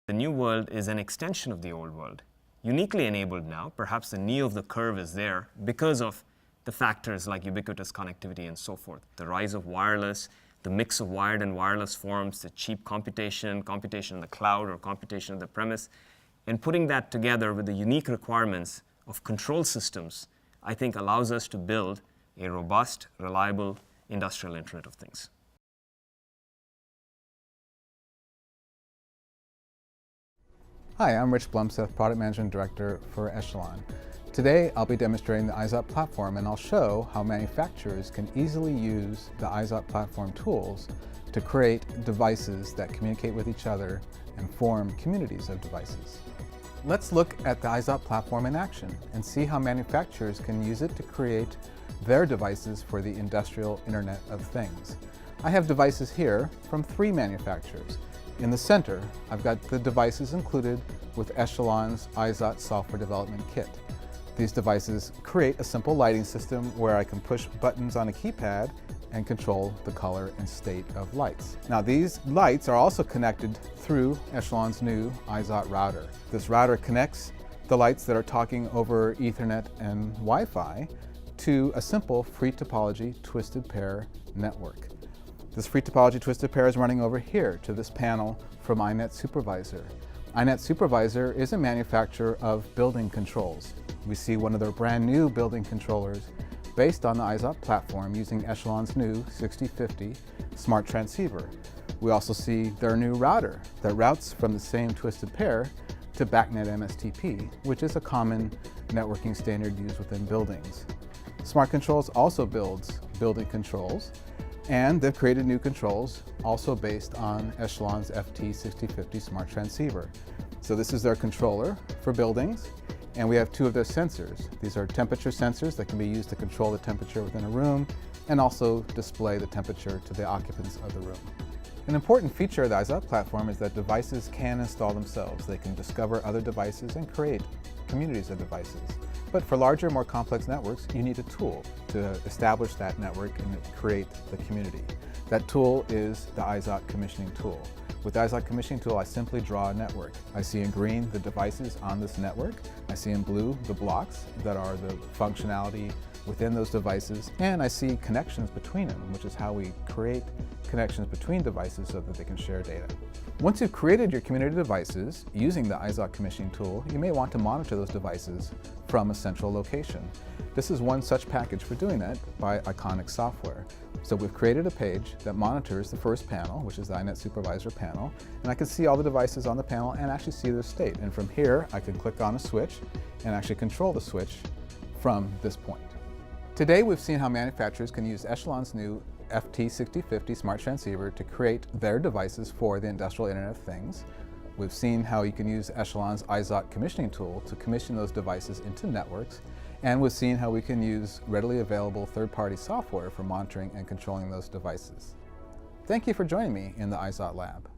The new world is an extension of the old world, uniquely enabled now. Perhaps the knee of the curve is there because of the factors like ubiquitous connectivity and so forth. The rise of wireless, the mix of wired and wireless forms, the cheap computation in the cloud or computation on the premise, and putting that together with the unique requirements of control systems, I think allows us to build a robust, reliable industrial Internet of Things. Hi, I'm Rich Blumseth, Product Management Director for Echelon. Today, I'll be demonstrating the EizotDemo platform, and I'll show how manufacturers can easily use the EizotDemo platform tools to create devices that communicate with each other and form communities of devices. Let's look at the EizotDemo platform in action and see how manufacturers can use it to create their devices for the industrial Internet of Things. I have devices here from 3 manufacturers. In the center, I've got the devices included with Echelon's EizotDemo software development kit. These devices create a simple lighting system where I can push buttons on a keypad and control the color and state of lights. Now, these lights are also connected through Echelon's new EizotDemo router. This router connects the lights that are talking over Ethernet and Wi-Fi to a simple free topology twisted pair network. This free topology twisted pair is running over here to this panel from iNet Supervisor. iNet Supervisor is a manufacturer of building controls. We see one of their brand new building controllers based on the EizotDemo platform using Echelon's new 6050 smart transceiver. We also see their new router that routes from the same twisted pair to BACnet MSTP, which is a common networking standard used within buildings. Smart Controls also builds building controls, and they've created new controls also based on Echelon's FT6050 smart transceiver. So this is their controller for buildings, and we have 2 of their sensors. These are temperature sensors that can be used to control the temperature within a room and also display the temperature to the occupants of the room. An important feature of the EizotDemo platform is that devices can install themselves. They can discover other devices and create communities of devices. But for larger, more complex networks, you need a tool to establish that network and create the community. That tool is the EizotDemo commissioning tool. With the EizotDemo commissioning tool, I simply draw a network. I see in green the devices on this network. I see in blue the blocks that are the functionality within those devices, and I see connections between them, which is how we create connections between devices so that they can share data. Once you've created your community devices using the EizotDemo commissioning tool, you may want to monitor those devices from a central location. This is one such package for doing that by Iconic Software. So we've created a page that monitors the first panel, which is the iNet Supervisor panel, and I can see all the devices on the panel and actually see their state. And from here, I can click on a switch and actually control the switch from this point. Today, we've seen how manufacturers can use Echelon's new FT6050 smart transceiver to create their devices for the industrial Internet of Things. We've seen how you can use Echelon's EizotDemo commissioning tool to commission those devices into networks. And we've seen how we can use readily available third-party software for monitoring and controlling those devices. Thank you for joining me in the EizotDemo lab.